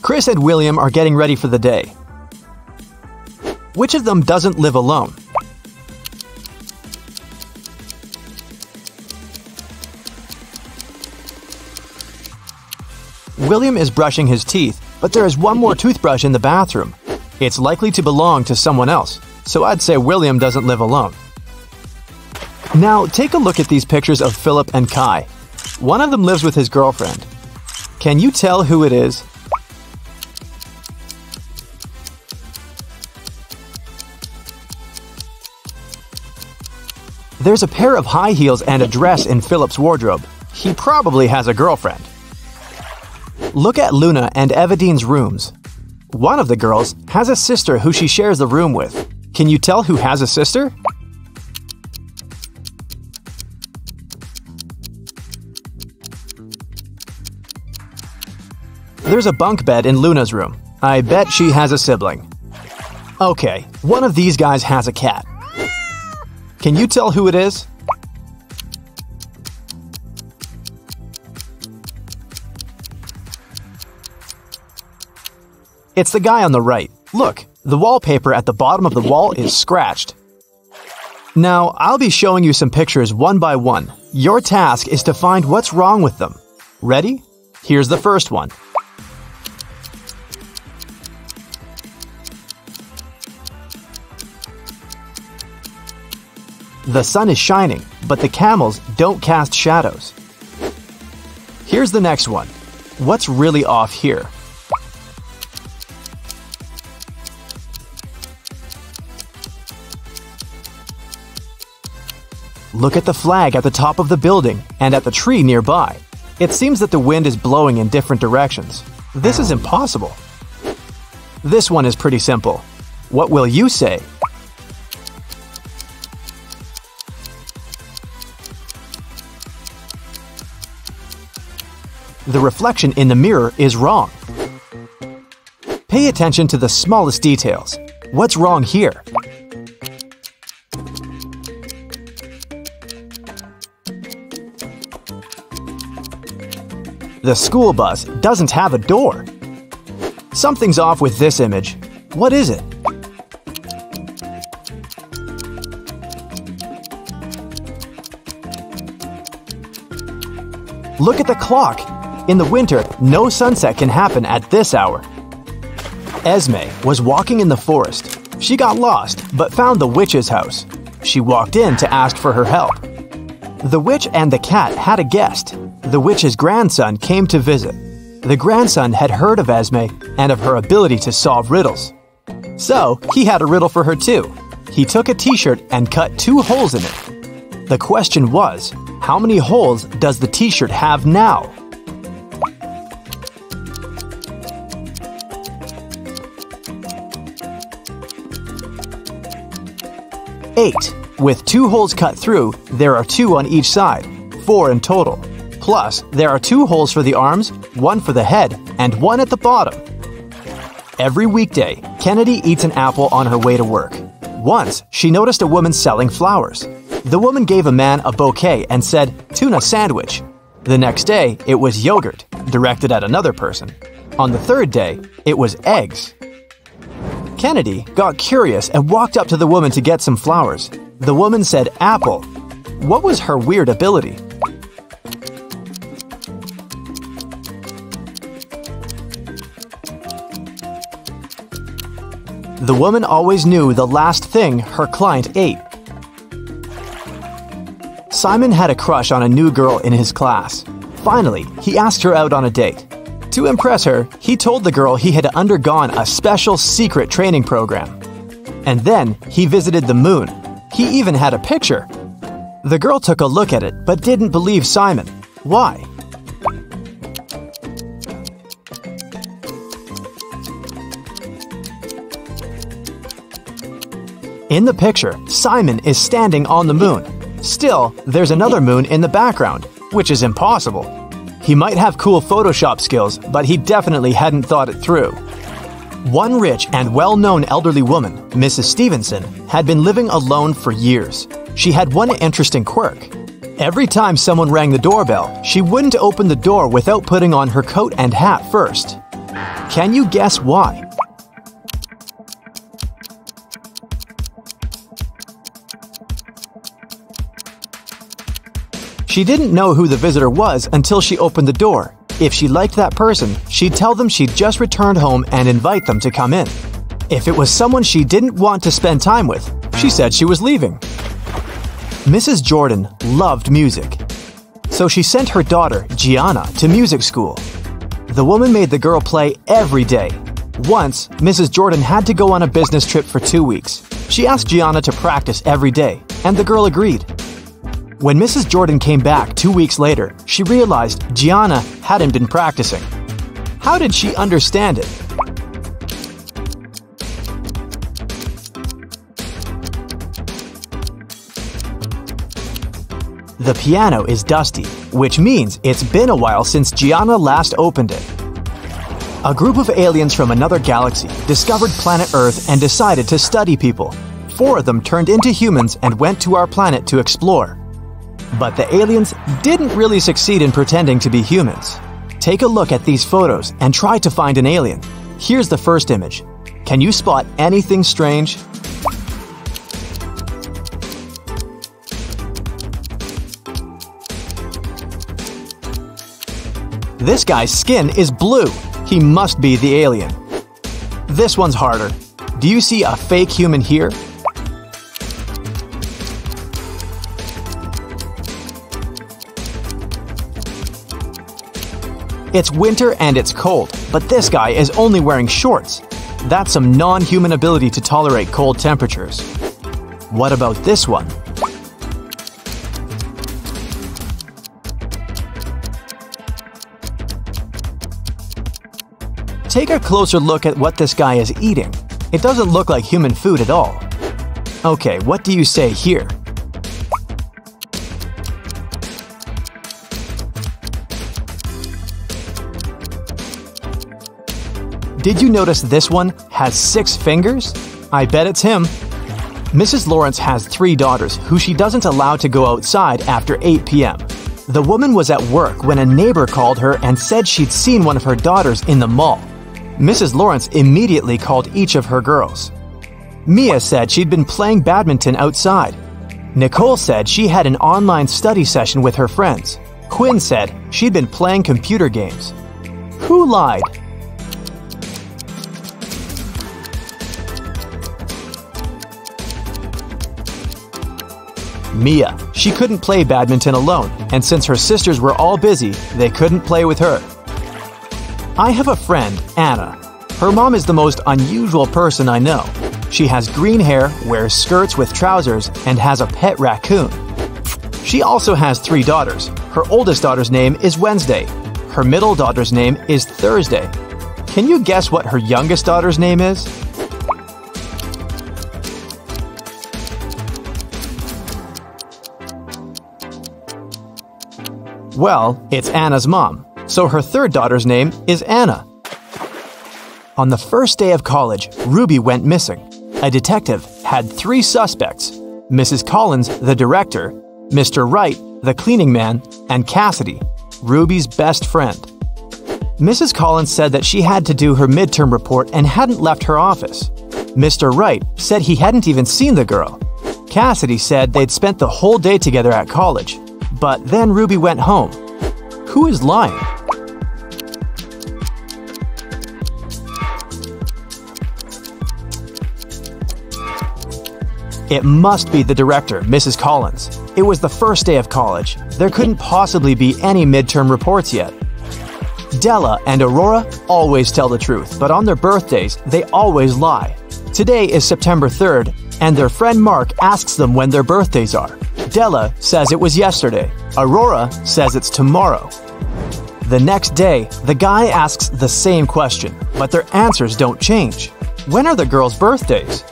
Chris and William are getting ready for the day. Which of them doesn't live alone? William is brushing his teeth, but there is one more toothbrush in the bathroom. It's likely to belong to someone else, so I'd say William doesn't live alone. Now, take a look at these pictures of Philip and Kai. One of them lives with his girlfriend. Can you tell who it is? There's a pair of high heels and a dress in Philip's wardrobe. He probably has a girlfriend. Look at Luna and Evadine's rooms. One of the girls has a sister who she shares the room with. Can you tell who has a sister? There's a bunk bed in Luna's room. I bet she has a sibling. Okay, one of these guys has a cat. Can you tell who it is? It's the guy on the right. Look, the wallpaper at the bottom of the wall is scratched. Now, I'll be showing you some pictures one by one. Your task is to find what's wrong with them. Ready? Here's the first one. The sun is shining, but the camels don't cast shadows. Here's the next one. What's really off here? Look at the flag at the top of the building and at the tree nearby. It seems that the wind is blowing in different directions. This is impossible. This one is pretty simple. What will you say? The reflection in the mirror is wrong. Pay attention to the smallest details. What's wrong here? The school bus doesn't have a door. Something's off with this image. What is it? Look at the clock. In the winter, no sunset can happen at this hour. Esme was walking in the forest. She got lost, but found the witch's house. She walked in to ask for her help. The witch and the cat had a guest. The witch's grandson came to visit. The grandson had heard of Esme and of her ability to solve riddles. So, he had a riddle for her too. He took a t-shirt and cut 2 holes in it. The question was, how many holes does the t-shirt have now? Eight. With 2 holes cut through, there are 2 on each side, 4 in total. Plus, there are 2 holes for the arms, 1 for the head, and 1 at the bottom. Every weekday, Kennedy eats an apple on her way to work. Once, she noticed a woman selling flowers. The woman gave a man a bouquet and said, "Tuna sandwich." The next day, it was yogurt, directed at another person. On the 3rd day, it was eggs. Kennedy got curious and walked up to the woman to get some flowers. The woman said apple. What was her weird ability? The woman always knew the last thing her client ate. Simon had a crush on a new girl in his class. Finally, he asked her out on a date. To impress her, he told the girl he had undergone a special secret training program. And then he visited the moon. He even had a picture. The girl took a look at it but didn't believe Simon. Why? In the picture, Simon is standing on the moon. Still, there's another moon in the background, which is impossible. He might have cool Photoshop skills, but he definitely hadn't thought it through. One rich and well-known elderly woman, Mrs. Stevenson, had been living alone for years. She had one interesting quirk. Every time someone rang the doorbell, she wouldn't open the door without putting on her coat and hat first. Can you guess why? She didn't know who the visitor was until she opened the door. If she liked that person, she'd tell them she'd just returned home and invite them to come in. If it was someone she didn't want to spend time with, she said she was leaving. Mrs. Jordan loved music, so she sent her daughter, Gianna, to music school. The woman made the girl play every day. Once, Mrs. Jordan had to go on a business trip for 2 weeks. She asked Gianna to practice every day, and the girl agreed. When Mrs. Jordan came back 2 weeks later, she realized Gianna hadn't been practicing. How did she understand it? The piano is dusty, which means it's been a while since Gianna last opened it. A group of aliens from another galaxy discovered planet Earth and decided to study people. 4 of them turned into humans and went to our planet to explore. But the aliens didn't really succeed in pretending to be humans. Take a look at these photos and try to find an alien. Here's the first image. Can you spot anything strange? This guy's skin is blue. He must be the alien. This one's harder. Do you see a fake human here? It's winter and it's cold, but this guy is only wearing shorts. That's some non-human ability to tolerate cold temperatures. What about this one? Take a closer look at what this guy is eating. It doesn't look like human food at all. Okay, what do you say here? Did you notice this one has 6 fingers? I bet it's him. Mrs. Lawrence has 3 daughters who she doesn't allow to go outside after 8 p.m. The woman was at work when a neighbor called her and said she'd seen one of her daughters in the mall. Mrs. Lawrence immediately called each of her girls. Mia said she'd been playing badminton outside. Nicole said she had an online study session with her friends. Quinn said she'd been playing computer games. Who lied? Mia. She couldn't play badminton alone, and since her sisters were all busy, they couldn't play with her. I have a friend, Anna. Her mom is the most unusual person I know. She has green hair, wears skirts with trousers, and has a pet raccoon. She also has 3 daughters. Her oldest daughter's name is Wednesday. Her middle daughter's name is Thursday. Can you guess what her youngest daughter's name is? Well, it's Anna's mom, so her 3rd daughter's name is Anna. On the first day of college, Ruby went missing. A detective had 3 suspects: Mrs. Collins, the director, Mr. Wright, the cleaning man, and Cassidy, Ruby's best friend. Mrs. Collins said that she had to do her midterm report and hadn't left her office. Mr. Wright said he hadn't even seen the girl. Cassidy said they'd spent the whole day together at college. But then Ruby went home. Who is lying? It must be the director, Mrs. Collins. It was the first day of college. There couldn't possibly be any midterm reports yet. Della and Aurora always tell the truth, but on their birthdays, they always lie. Today is September 3rd, and their friend Mark asks them when their birthdays are. Della says it was yesterday. Aurora says it's tomorrow. The next day, the guy asks the same question, but their answers don't change. When are the girls' birthdays?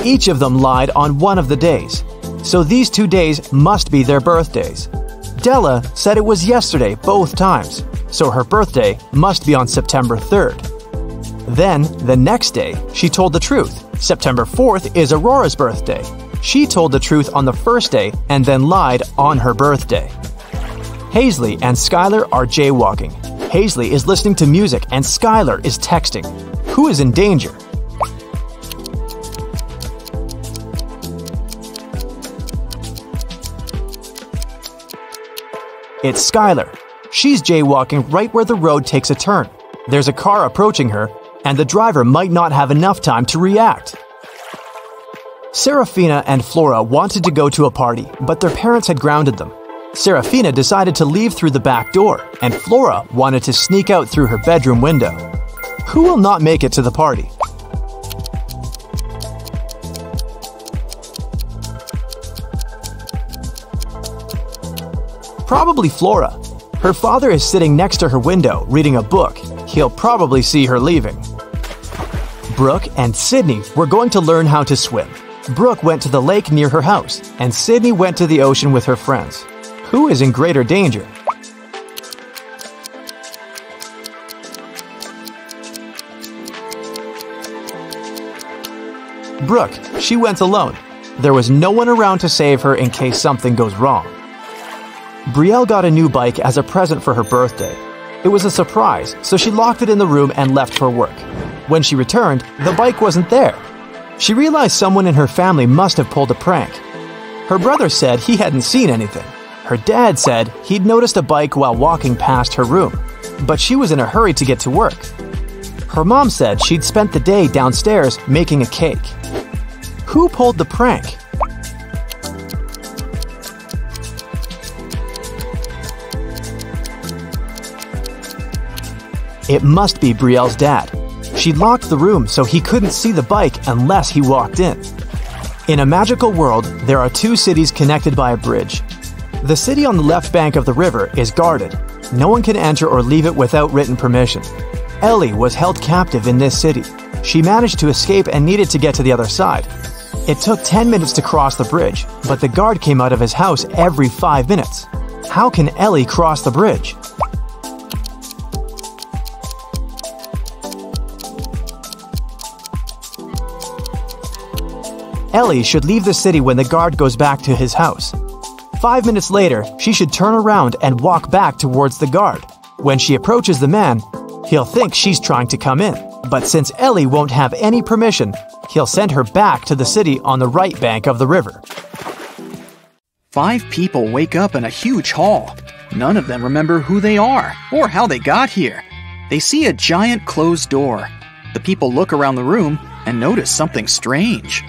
Each of them lied on one of the days, so these 2 days must be their birthdays. Della said it was yesterday both times, so her birthday must be on September 3rd. Then, the next day, she told the truth. September 4th is Aurora's birthday. She told the truth on the first day and then lied on her birthday. Hazley and Skylar are jaywalking. Hazley is listening to music and Skylar is texting. Who is in danger? It's Skylar. She's jaywalking right where the road takes a turn. There's a car approaching her, and the driver might not have enough time to react. Serafina and Flora wanted to go to a party, but their parents had grounded them. Serafina decided to leave through the back door, and Flora wanted to sneak out through her bedroom window. Who will not make it to the party? Probably Flora. Her father is sitting next to her window, reading a book. He'll probably see her leaving. Brooke and Sydney were going to learn how to swim. Brooke went to the lake near her house, and Sydney went to the ocean with her friends. Who is in greater danger? Brooke. She went alone. There was no one around to save her in case something goes wrong. Brielle got a new bike as a present for her birthday. It was a surprise, so she locked it in the room and left for work. When she returned, the bike wasn't there. She realized someone in her family must have pulled a prank. Her brother said he hadn't seen anything. Her dad said he'd noticed a bike while walking past her room, but she was in a hurry to get to work. Her mom said she'd spent the day downstairs making a cake. Who pulled the prank? It must be Brielle's dad. She locked the room so he couldn't see the bike unless he walked in. In a magical world, there are two cities connected by a bridge. The city on the left bank of the river is guarded. No one can enter or leave it without written permission. Ellie was held captive in this city. She managed to escape and needed to get to the other side. It took 10 minutes to cross the bridge, but the guard came out of his house every 5 minutes. How can Ellie cross the bridge? Ellie should leave the city when the guard goes back to his house. 5 minutes later, she should turn around and walk back towards the guard. When she approaches the man, he'll think she's trying to come in. But since Ellie won't have any permission, he'll send her back to the city on the right bank of the river. 5 people wake up in a huge hall. None of them remember who they are or how they got here. They see a giant closed door. The people look around the room and notice something strange.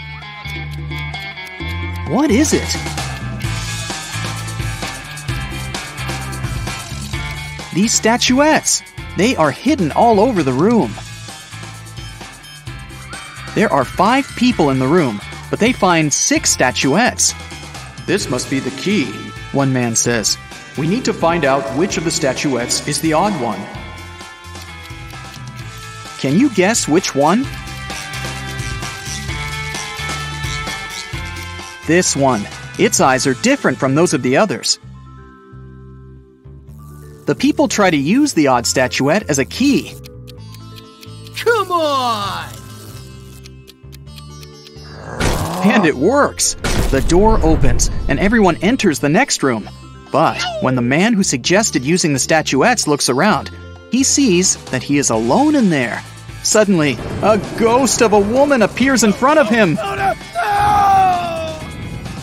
What is it? These statuettes. They are hidden all over the room. There are 5 people in the room, but they find 6 statuettes. This must be the key, one man says. We need to find out which of the statuettes is the odd one. Can you guess which one? This one. Its eyes are different from those of the others. The people try to use the odd statuette as a key. Come on! And it works. The door opens, and everyone enters the next room. But when the man who suggested using the statuettes looks around, he sees that he is alone in there. Suddenly, a ghost of a woman appears in front of him.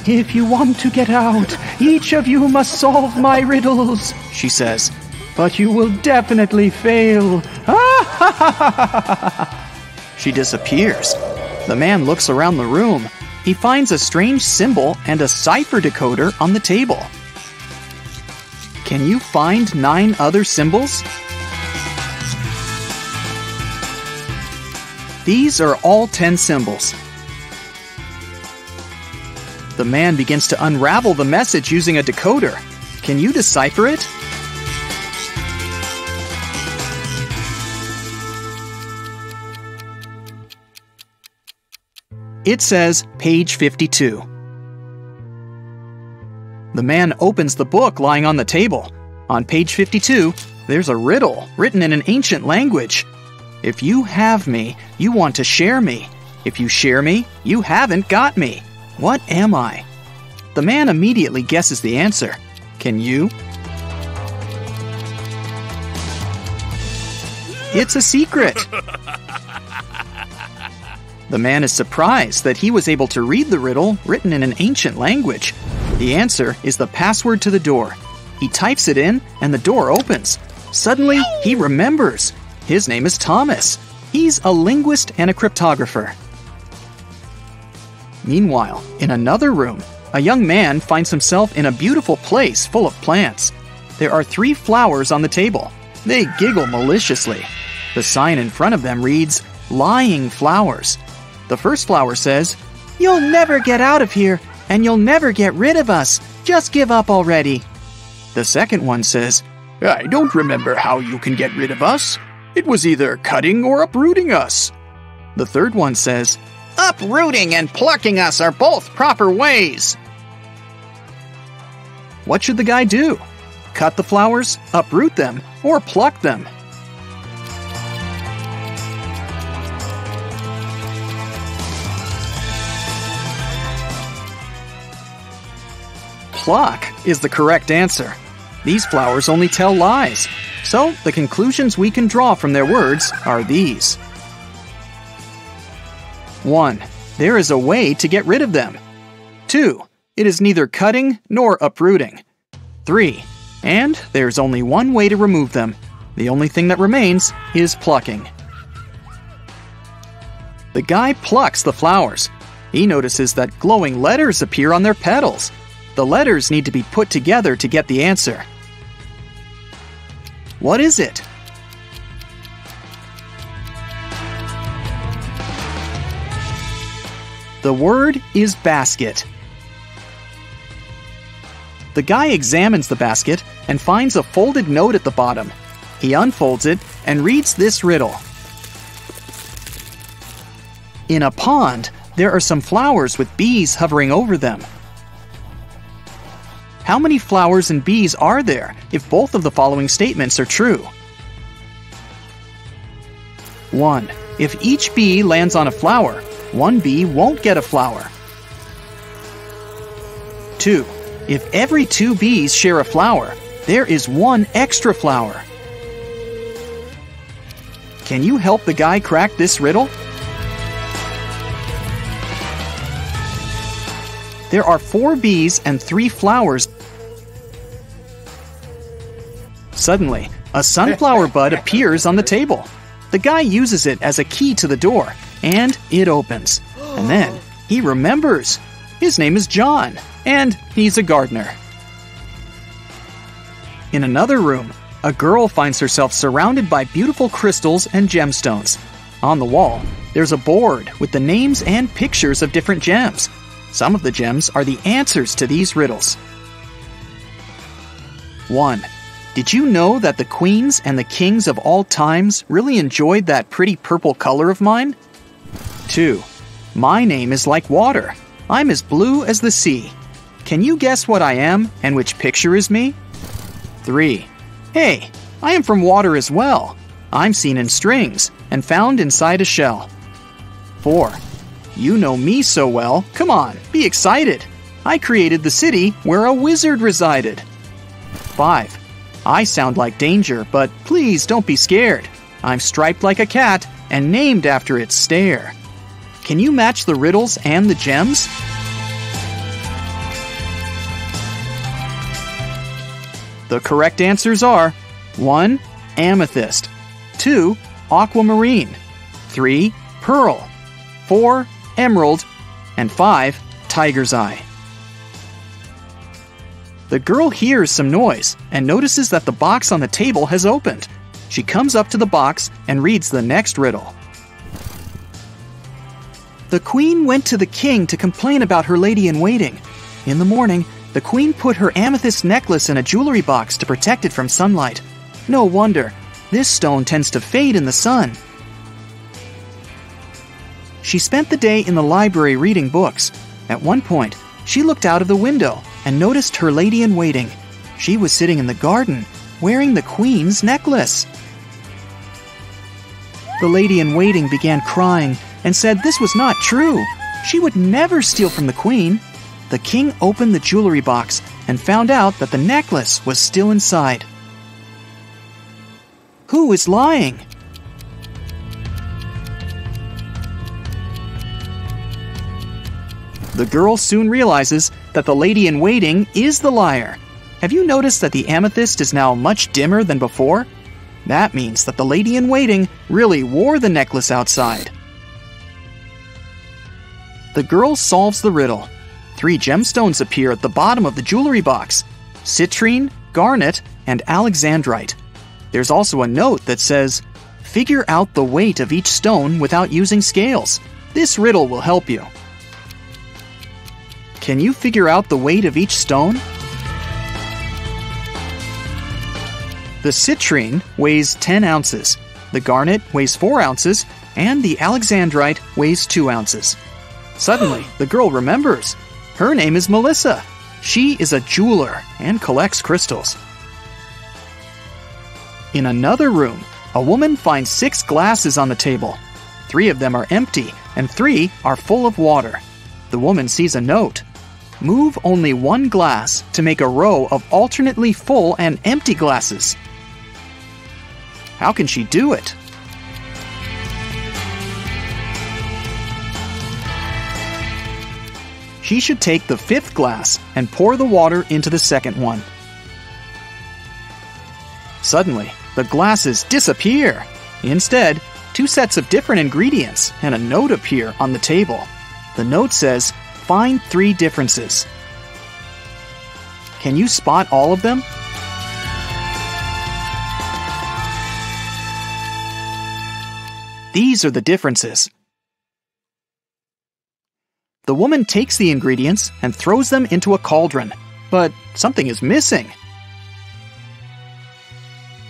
"If you want to get out, each of you must solve my riddles," she says. "But you will definitely fail." She disappears. The man looks around the room. He finds a strange symbol and a cipher decoder on the table. Can you find 9 other symbols? These are all 10 symbols. The man begins to unravel the message using a decoder. Can you decipher it? It says page 52. The man opens the book lying on the table. On page 52, there's a riddle written in an ancient language. If you have me, you want to share me. If you share me, you haven't got me. What am I? The man immediately guesses the answer. Can you? It's a secret. The man is surprised that he was able to read the riddle written in an ancient language. The answer is the password to the door. He types it in, and the door opens. Suddenly, he remembers. His name is Thomas. He's a linguist and a cryptographer. Meanwhile, in another room, a young man finds himself in a beautiful place full of plants. There are 3 flowers on the table. They giggle maliciously. The sign in front of them reads, "Lying Flowers." The first flower says, "You'll never get out of here, and you'll never get rid of us. Just give up already." The second one says, I don't remember how you can get rid of us. It was either cutting or uprooting us. The third one says, Uprooting and plucking us are both proper ways. what should the guy do? Cut the flowers, uproot them, or pluck them? Pluck is the correct answer. These flowers only tell lies. So, the conclusions we can draw from their words are these. 1. There is a way to get rid of them. 2. It is neither cutting nor uprooting. 3. And there's only one way to remove them. The only thing that remains is plucking. The guy plucks the flowers. He notices that glowing letters appear on their petals. The letters need to be put together to get the answer. What is it? The word is basket. The guy examines the basket and finds a folded note at the bottom. He unfolds it and reads this riddle. In a pond, there are some flowers with bees hovering over them. How many flowers and bees are there if both of the following statements are true? 1. If each bee lands on a flower, one bee won't get a flower. 2. If every 2 bees share a flower, there is 1 extra flower. Can you help the guy crack this riddle? There are 4 bees and 3 flowers. Suddenly, a sunflower bud appears on the table. The guy uses it as a key to the door, and it opens. And then he remembers. His name is John, and he's a gardener. In another room, a girl finds herself surrounded by beautiful crystals and gemstones. On the wall, there's a board with the names and pictures of different gems. Some of the gems are the answers to these riddles. 1. Did you know that the queens and the kings of all times really enjoyed that pretty purple color of mine? 2. My name is like water. I'm as blue as the sea. Can you guess what I am and which picture is me? 3. Hey, I am from water as well. I'm seen in strings and found inside a shell. 4. You know me so well. Come on, be excited. I created the city where a wizard resided. 5. I sound like danger, but please don't be scared. I'm striped like a cat and named after its stare. Can you match the riddles and the gems? The correct answers are 1. Amethyst, 2. Aquamarine, 3. Pearl, 4. Emerald, and 5. Tiger's eye. The girl hears some noise and notices that the box on the table has opened. She comes up to the box and reads the next riddle. The queen went to the king to complain about her lady-in-waiting. In the morning, the queen put her amethyst necklace in a jewelry box to protect it from sunlight. No wonder, this stone tends to fade in the sun. She spent the day in the library reading books. At one point, she looked out of the window and noticed her lady-in-waiting. She was sitting in the garden, wearing the queen's necklace. The lady-in-waiting began crying and said this was not true. She would never steal from the queen. The king opened the jewelry box and found out that the necklace was still inside. Who is lying? The girl soon realizes that the lady-in-waiting is the liar. Have you noticed that the amethyst is now much dimmer than before? That means that the lady-in-waiting really wore the necklace outside. The girl solves the riddle. 3 gemstones appear at the bottom of the jewelry box: citrine, garnet, and alexandrite. There's also a note that says, "Figure out the weight of each stone without using scales. This riddle will help you." Can you figure out the weight of each stone? The citrine weighs 10 ounces, the garnet weighs 4 ounces, and the alexandrite weighs 2 ounces. Suddenly, the girl remembers. Her name is Melissa. She is a jeweler and collects crystals. In another room, a woman finds 6 glasses on the table. 3 of them are empty, and 3 are full of water. The woman sees a note. Move only 1 glass to make a row of alternately full and empty glasses. How can she do it? She should take the 5th glass and pour the water into the second one. Suddenly, the glasses disappear. Instead, 2 sets of different ingredients and a note appear on the table. The note says, "Find 3 differences." Can you spot all of them? These are the differences. The woman takes the ingredients and throws them into a cauldron, but something is missing.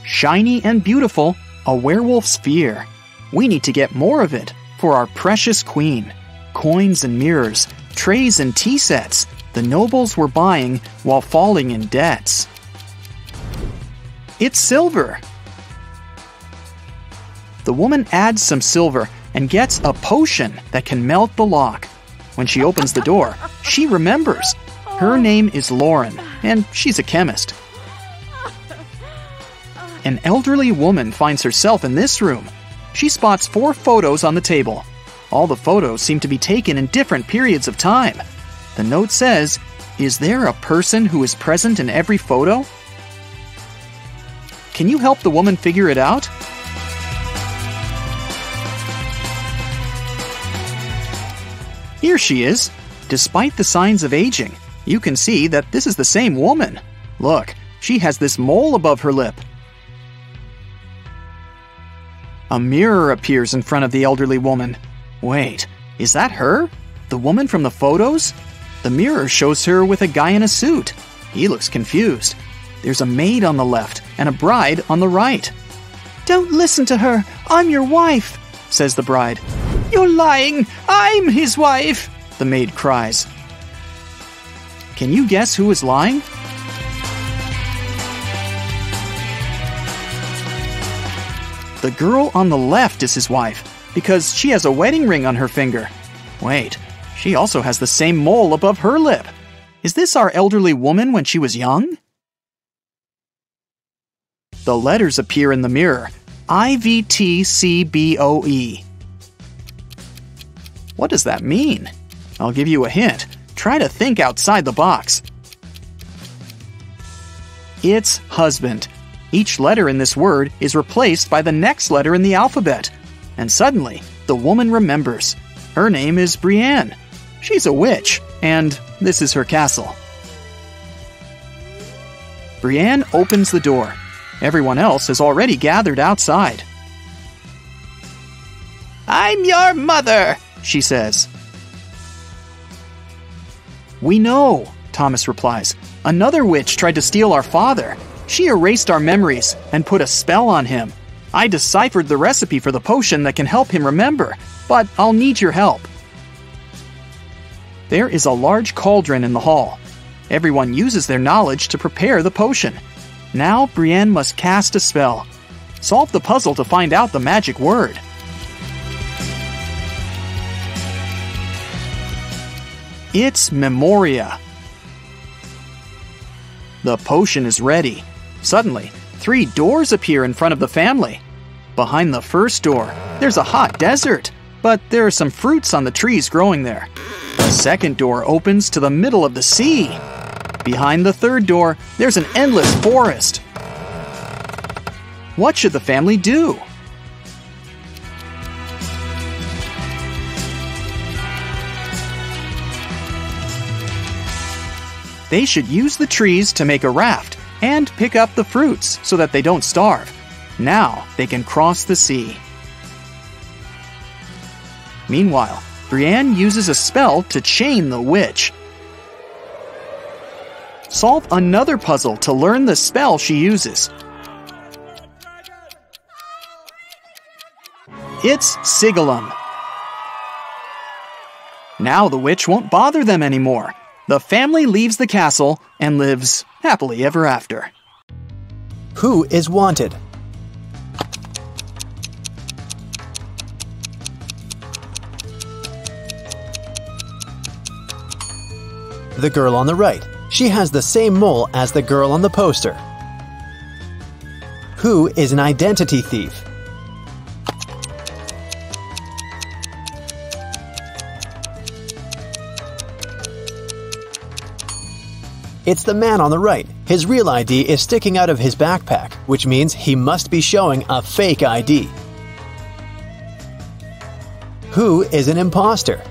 Shiny and beautiful, a werewolf's fear. We need to get more of it for our precious queen. Coins and mirrors, trays and tea sets, the nobles were buying while falling in debts. It's silver. The woman adds some silver and gets a potion that can melt the lock. When she opens the door, she remembers. Her name is Lauren, and she's a chemist. An elderly woman finds herself in this room. She spots 4 photos on the table. All the photos seem to be taken in different periods of time. The note says, "Is there a person who is present in every photo?" Can you help the woman figure it out? Here she is. Despite the signs of aging, you can see that this is the same woman. Look, she has this mole above her lip. A mirror appears in front of the elderly woman. Wait, is that her? The woman from the photos? The mirror shows her with a guy in a suit. He looks confused. There's a maid on the left and a bride on the right. "Don't listen to her. I'm your wife," says the bride. "You're lying. I'm his wife," the maid cries. Can you guess who is lying? The girl on the left is his wife, because she has a wedding ring on her finger. Wait, she also has the same mole above her lip. Is this our elderly woman when she was young? The letters appear in the mirror. IVTCBOE. What does that mean? I'll give you a hint. Try to think outside the box. It's husband. Each letter in this word is replaced by the next letter in the alphabet. And suddenly, the woman remembers. Her name is Brienne. She's a witch, and this is her castle. Brienne opens the door. Everyone else has already gathered outside. "I'm your mother," she says. "We know," Thomas replies. "Another witch tried to steal our father. She erased our memories and put a spell on him. I deciphered the recipe for the potion that can help him remember, but I'll need your help." There is a large cauldron in the hall. Everyone uses their knowledge to prepare the potion. Now Brienne must cast a spell. Solve the puzzle to find out the magic word. It's memoria. The potion is ready. Suddenly, 3 doors appear in front of the family. Behind the first door, there's a hot desert, but there are some fruits on the trees growing there. The second door opens to the middle of the sea. Behind the third door, there's an endless forest. What should the family do? They should use the trees to make a raft and pick up the fruits so that they don't starve. Now they can cross the sea. Meanwhile, Brienne uses a spell to chain the witch. Solve another puzzle to learn the spell she uses. It's Sigillum. Now the witch won't bother them anymore. The family leaves the castle and lives happily ever after. Who is wanted? The girl on the right. She has the same mole as the girl on the poster. Who is an identity thief? It's the man on the right. His real ID is sticking out of his backpack, which means he must be showing a fake ID. Who is an imposter?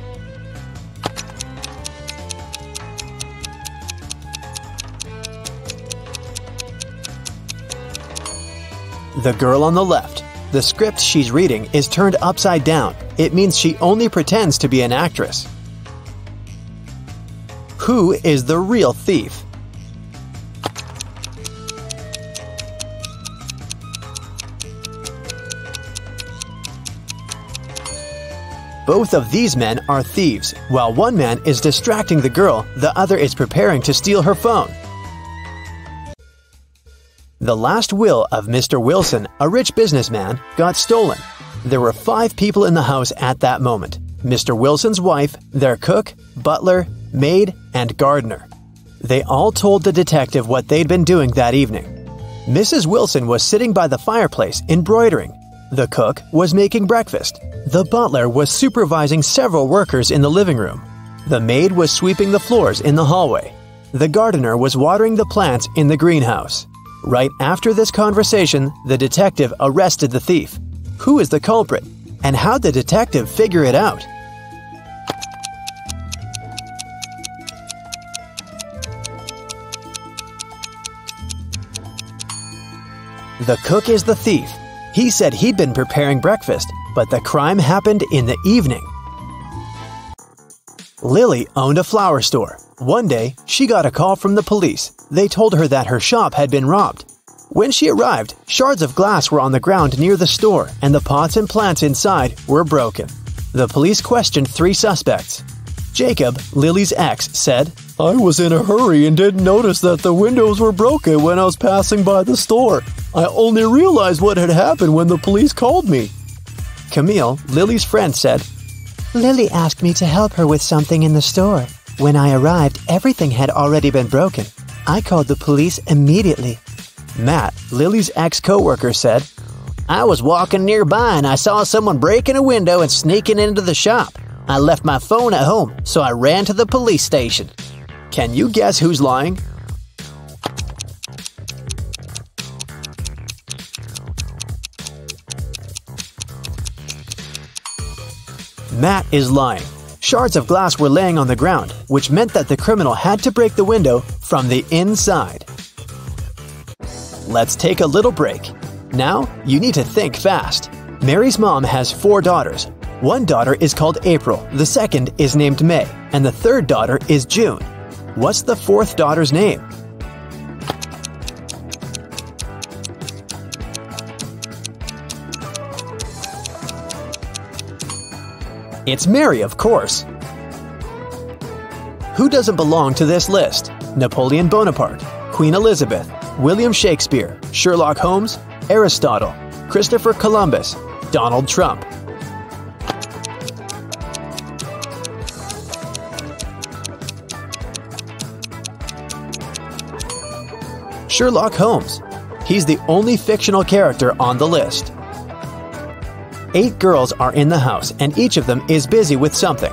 The girl on the left. The script she's reading is turned upside down. It means she only pretends to be an actress. Who is the real thief? Both of these men are thieves. While one man is distracting the girl, the other is preparing to steal her phone. The last will of Mr. Wilson, a rich businessman, got stolen. There were 5 people in the house at that moment: Mr. Wilson's wife, their cook, butler, maid, and gardener. They all told the detective what they'd been doing that evening. Mrs. Wilson was sitting by the fireplace embroidering. The cook was making breakfast. The butler was supervising several workers in the living room. The maid was sweeping the floors in the hallway. The gardener was watering the plants in the greenhouse. Right after this conversation, the detective arrested the thief. Who is the culprit? And how'd the detective figure it out? The cook is the thief. He said he'd been preparing breakfast, but the crime happened in the evening. Lily owned a flower store. One day, she got a call from the police. They told her that her shop had been robbed. When she arrived, shards of glass were on the ground near the store, and the pots and plants inside were broken. The police questioned 3 suspects. Jacob, Lily's ex, said, "I was in a hurry and didn't notice that the windows were broken when I was passing by the store. I only realized what had happened when the police called me." Camille, Lily's friend, said, "Lily asked me to help her with something in the store. When I arrived, everything had already been broken. I called the police immediately." Matt, Lily's ex-coworker, said, "I was walking nearby and I saw someone breaking a window and sneaking into the shop. I left my phone at home, so I ran to the police station." Can you guess who's lying? Matt is lying. Shards of glass were laying on the ground, which meant that the criminal had to break the window from the inside. Let's take a little break. Now, you need to think fast. Mary's mom has 4 daughters. One daughter is called April, the second is named May, and the third daughter is June. What's the 4th daughter's name? It's Mary, of course. Who doesn't belong to this list? Napoleon Bonaparte, Queen Elizabeth, William Shakespeare, Sherlock Holmes, Aristotle, Christopher Columbus, Donald Trump. Sherlock Holmes. He's the only fictional character on the list. 8 girls are in the house and each of them is busy with something.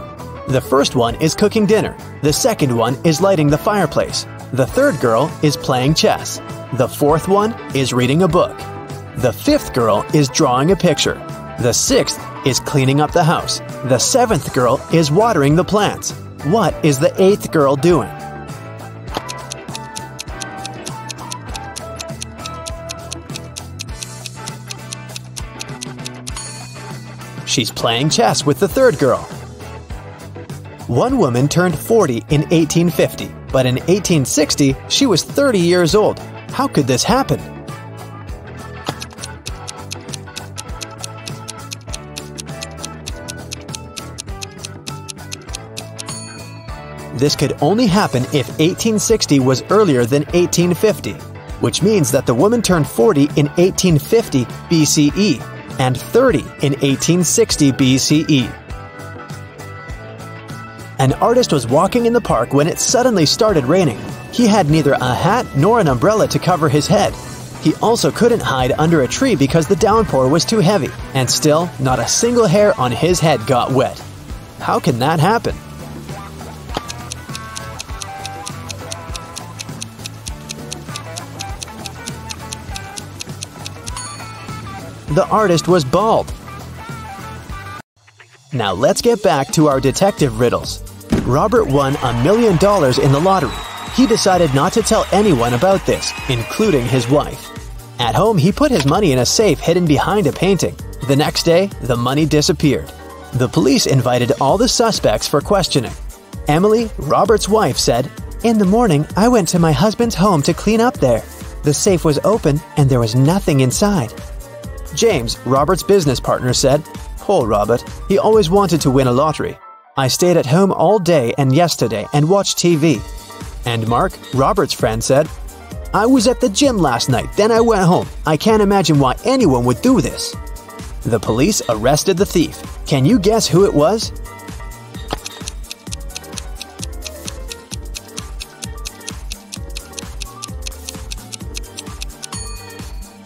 The first one is cooking dinner. The second one is lighting the fireplace. The third girl is playing chess. The fourth one is reading a book. The fifth girl is drawing a picture. The sixth is cleaning up the house. The seventh girl is watering the plants. What is the eighth girl doing? She's playing chess with the third girl. One woman turned 40 in 1850, but in 1860 she was 30 years old. How could this happen? This could only happen if 1860 was earlier than 1850, which means that the woman turned 40 in 1850 BCE and 30 in 1860 BCE. An artist was walking in the park when it suddenly started raining. He had neither a hat nor an umbrella to cover his head. He also couldn't hide under a tree because the downpour was too heavy, and still, not a single hair on his head got wet. How can that happen? The artist was bald. Now let's get back to our detective riddles. Robert won $1 million in the lottery. He decided not to tell anyone about this, including his wife. At home, he put his money in a safe hidden behind a painting. The next day, the money disappeared. The police invited all the suspects for questioning. Emily, Robert's wife, said, "In the morning, I went to my husband's home to clean up there. The safe was open and there was nothing inside." James, Robert's business partner, said, "Poor Robert, he always wanted to win a lottery. I stayed at home all day and yesterday and watched TV." And Mark, Robert's friend, said, "I was at the gym last night, then I went home. I can't imagine why anyone would do this." The police arrested the thief. Can you guess who it was?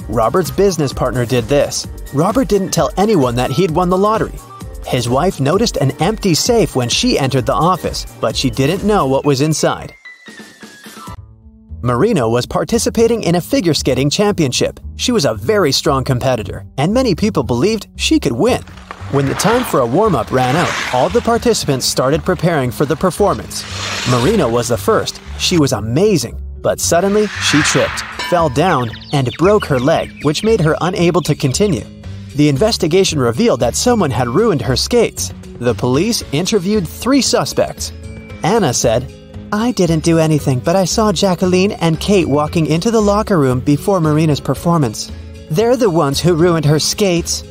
Robert's business partner did this. Robert didn't tell anyone that he'd won the lottery. His wife noticed an empty safe when she entered the office, but she didn't know what was inside. Marina was participating in a figure skating championship. She was a very strong competitor, and many people believed she could win. When the time for a warm-up ran out, all the participants started preparing for the performance. Marina was the first. She was amazing, but suddenly she tripped, fell down, and broke her leg, which made her unable to continue. The investigation revealed that someone had ruined her skates. The police interviewed 3 suspects. Anna said, "I didn't do anything, but I saw Jacqueline and Kate walking into the locker room before Marina's performance. They're the ones who ruined her skates."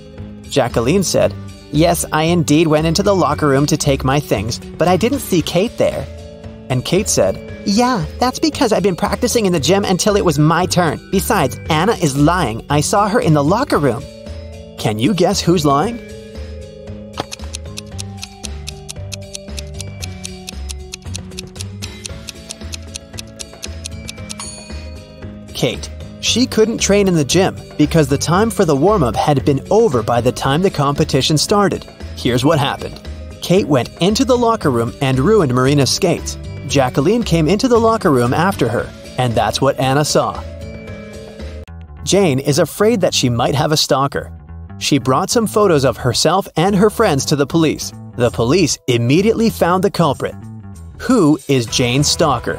Jacqueline said, "Yes, I indeed went into the locker room to take my things, but I didn't see Kate there." And Kate said, "Yeah, that's because I've been practicing in the gym until it was my turn. Besides, Anna is lying. I saw her in the locker room." Can you guess who's lying? Kate. She couldn't train in the gym because the time for the warm-up had been over by the time the competition started. Here's what happened. Kate went into the locker room and ruined Marina's skates. Jacqueline came into the locker room after her, and that's what Anna saw. Jane is afraid that she might have a stalker. She brought some photos of herself and her friends to the police. The police immediately found the culprit. Who is Jane's stalker?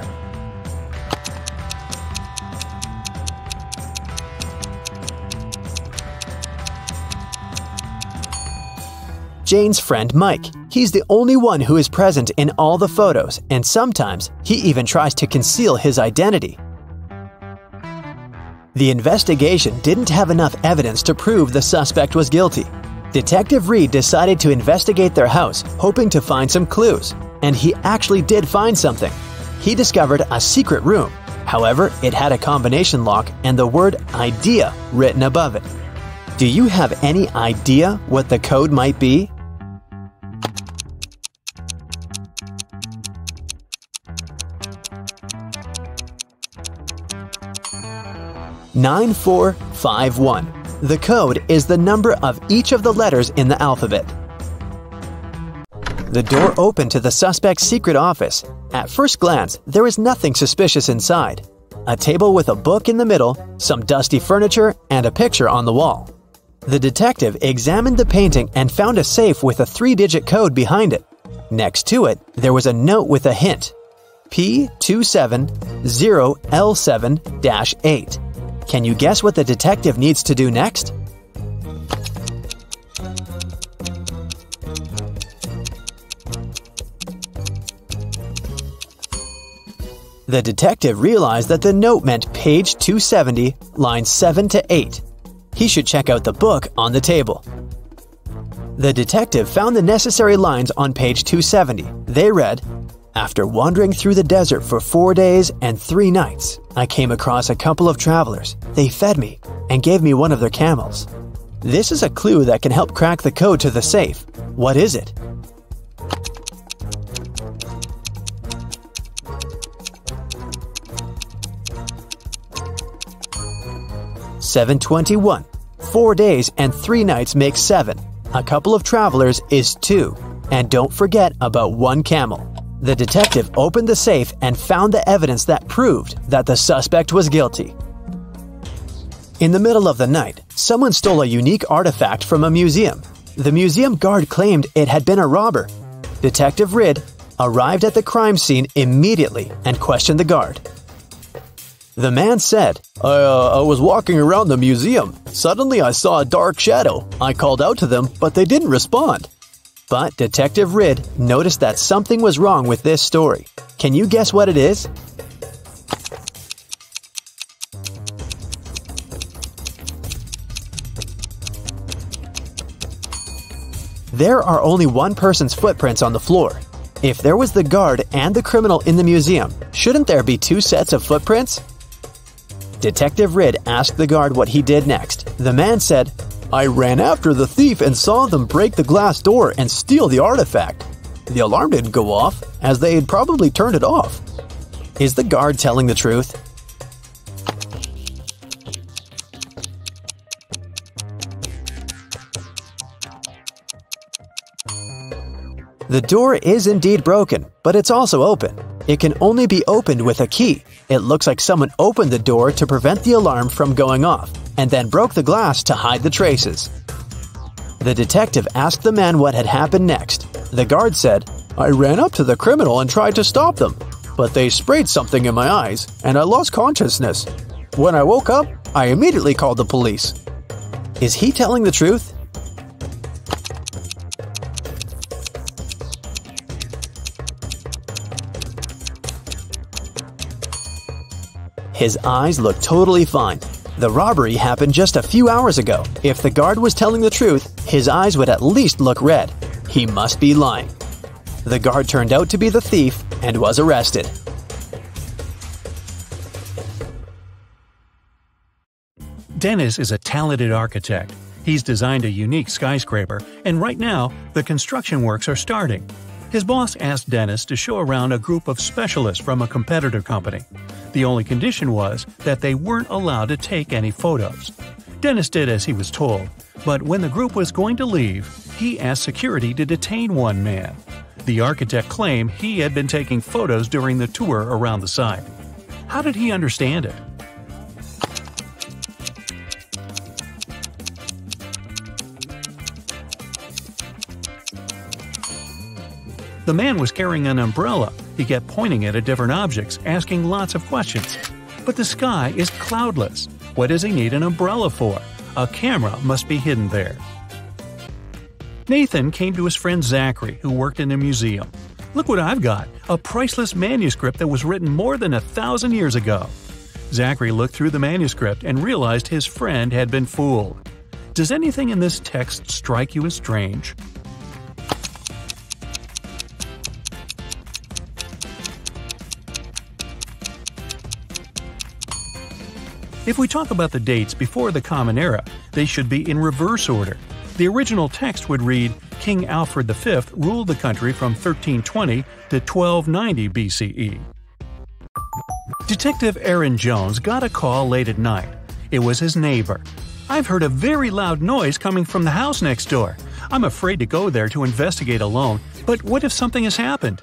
Jane's friend Mike. He's the only one who is present in all the photos, and sometimes he even tries to conceal his identity. The investigation didn't have enough evidence to prove the suspect was guilty. Detective Reed decided to investigate their house, hoping to find some clues, and he actually did find something. He discovered a secret room. However, it had a combination lock and the word "idea" written above it. Do you have any idea what the code might be? 9451. The code is the number of each of the letters in the alphabet. The door opened to the suspect's secret office. At first glance, there is nothing suspicious inside. A table with a book in the middle, some dusty furniture, and a picture on the wall. The detective examined the painting and found a safe with a 3-digit code behind it. Next to it, there was a note with a hint. P270L7-8. Can you guess what the detective needs to do next? The detective realized that the note meant page 270, lines 7 to 8. He should check out the book on the table. The detective found the necessary lines on page 270. They read, "After wandering through the desert for 4 days and 3 nights, I came across a couple of travelers. They fed me and gave me one of their camels." This is a clue that can help crack the code to the safe. What is it? $721. 4 days and 3 nights make 7. A couple of travelers is 2. And don't forget about 1 camel. The detective opened the safe and found the evidence that proved that the suspect was guilty. In the middle of the night, someone stole a unique artifact from a museum. The museum guard claimed it had been a robber. Detective Riddle arrived at the crime scene immediately and questioned the guard. The man said, I was walking around the museum. Suddenly I saw a dark shadow. I called out to them, but they didn't respond." But Detective Riddle noticed that something was wrong with this story. Can you guess what it is? There are only one person's footprints on the floor. If there was the guard and the criminal in the museum, shouldn't there be 2 sets of footprints? Detective Riddle asked the guard what he did next. The man said, "I ran after the thief and saw them break the glass door and steal the artifact. The alarm didn't go off, as they had probably turned it off." Is the guard telling the truth? The door is indeed broken, but it's also open. It can only be opened with a key. It looks like someone opened the door to prevent the alarm from going off, and then broke the glass to hide the traces. The detective asked the man what had happened next. The guard said, "I ran up to the criminal and tried to stop them, but they sprayed something in my eyes, and I lost consciousness. When I woke up, I immediately called the police." Is he telling the truth? His eyes look totally fine. The robbery happened just a few hours ago. If the guard was telling the truth, his eyes would at least look red. He must be lying. The guard turned out to be the thief and was arrested. Dennis is a talented architect. He's designed a unique skyscraper, and right now, the construction works are starting. His boss asked Dennis to show around a group of specialists from a competitor company. The only condition was that they weren't allowed to take any photos. Dennis did as he was told, but when the group was going to leave, he asked security to detain one man. The architect claimed he had been taking photos during the tour around the site. How did he understand it? The man was carrying an umbrella. He kept pointing it at different objects, asking lots of questions. But the sky is cloudless. What does he need an umbrella for? A camera must be hidden there. Nathan came to his friend Zachary, who worked in a museum. "Look what I've got, a priceless manuscript that was written more than 1,000 years ago." Zachary looked through the manuscript and realized his friend had been fooled. Does anything in this text strike you as strange? If we talk about the dates before the Common Era, they should be in reverse order. The original text would read, King Alfred V ruled the country from 1320 to 1290 BCE. Detective Aaron Jones got a call late at night. It was his neighbor. "I've heard a very loud noise coming from the house next door. I'm afraid to go there to investigate alone, but what if something has happened?"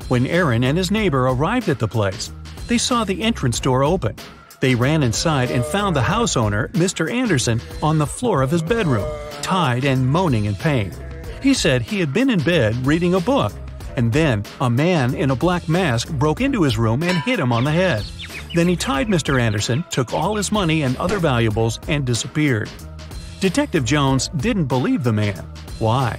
When Aaron and his neighbor arrived at the place, they saw the entrance door open. They ran inside and found the house owner, Mr. Anderson, on the floor of his bedroom, tied and moaning in pain. He said he had been in bed reading a book, and then a man in a black mask broke into his room and hit him on the head. Then he tied Mr. Anderson, took all his money and other valuables, and disappeared. Detective Jones didn't believe the man. Why?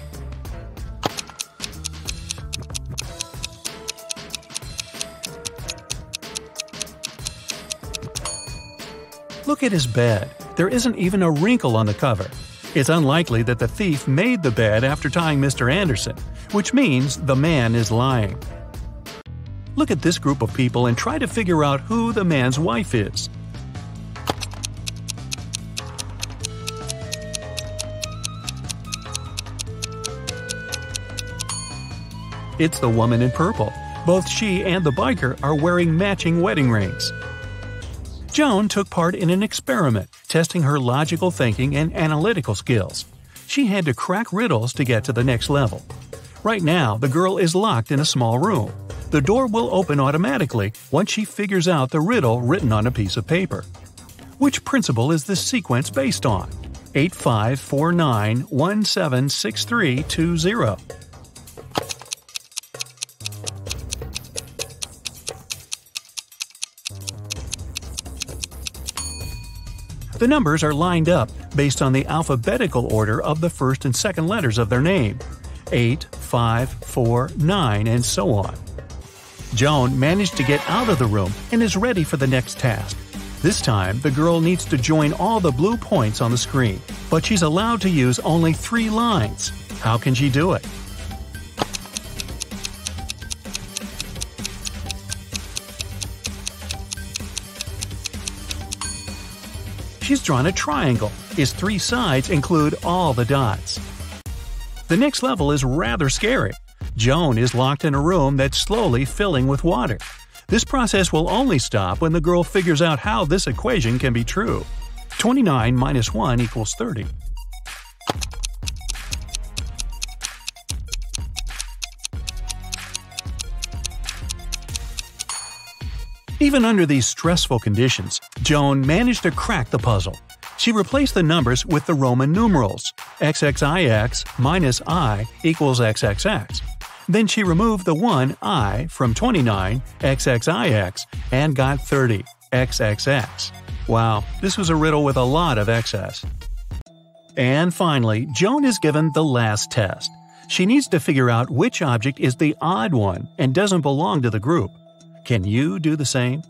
Look at his bed. There isn't even a wrinkle on the cover. It's unlikely that the thief made the bed after tying Mr. Anderson, which means the man is lying. Look at this group of people and try to figure out who the man's wife is. It's the woman in purple. Both she and the biker are wearing matching wedding rings. Joan took part in an experiment, testing her logical thinking and analytical skills. She had to crack riddles to get to the next level. Right now, the girl is locked in a small room. The door will open automatically once she figures out the riddle written on a piece of paper. Which principle is this sequence based on? 8549176320. The numbers are lined up based on the alphabetical order of the first and second letters of their name. 8, 5, 4, 9, and so on. Joan managed to get out of the room and is ready for the next task. This time, the girl needs to join all the blue points on the screen, but she's allowed to use only 3 lines. How can she do it? She's drawn a triangle. Its 3 sides include all the dots. The next level is rather scary. Joan is locked in a room that's slowly filling with water. This process will only stop when the girl figures out how this equation can be true. 29 minus 1 equals 30. Even under these stressful conditions, Joan managed to crack the puzzle. She replaced the numbers with the Roman numerals. XXIX minus I equals XXX. Then she removed the 1 I from 29 XXIX and got 30 XXX. Wow, this was a riddle with a lot of excess. And finally, Joan is given the last test. She needs to figure out which object is the odd one and doesn't belong to the group. Can you do the same?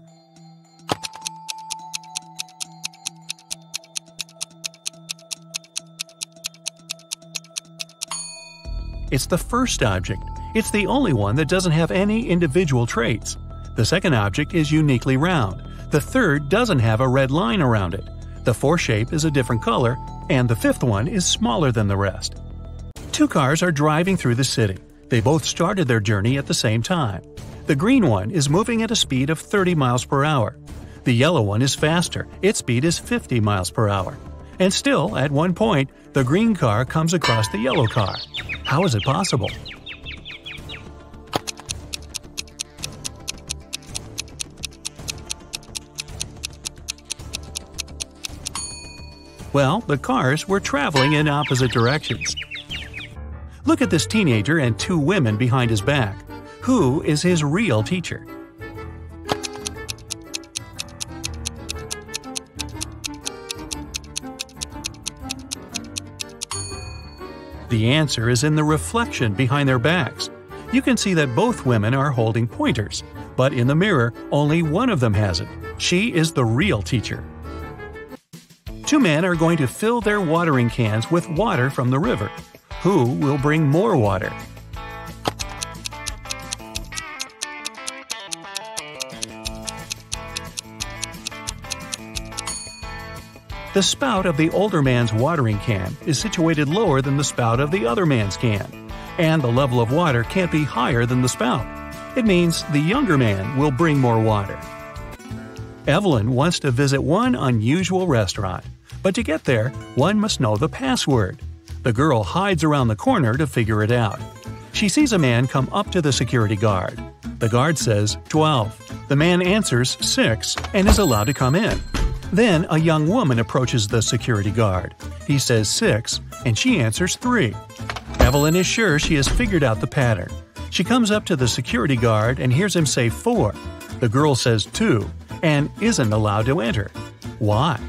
It's the first object. It's the only one that doesn't have any individual traits. The second object is uniquely round. The third doesn't have a red line around it. The fourth shape is a different color, and the fifth one is smaller than the rest. 2 cars are driving through the city. They both started their journey at the same time. The green one is moving at a speed of 30 miles per hour. The yellow one is faster. Its speed is 50 miles per hour. And still, at one point, the green car comes across the yellow car. How is it possible? Well, the cars were traveling in opposite directions. Look at this teenager and 2 women behind his back. Who is his real teacher? The answer is in the reflection behind their backs. You can see that both women are holding pointers, but in the mirror, only one of them has it. She is the real teacher. 2 men are going to fill their watering cans with water from the river. Who will bring more water? The spout of the older man's watering can is situated lower than the spout of the other man's can, and the level of water can't be higher than the spout. It means the younger man will bring more water. Evelyn wants to visit one unusual restaurant, but to get there, one must know the password. The girl hides around the corner to figure it out. She sees a man come up to the security guard. The guard says 12. The man answers 6 and is allowed to come in. Then a young woman approaches the security guard. He says 6 and she answers 3. Evelyn is sure she has figured out the pattern. She comes up to the security guard and hears him say 4. The girl says 2 and isn't allowed to enter. Why?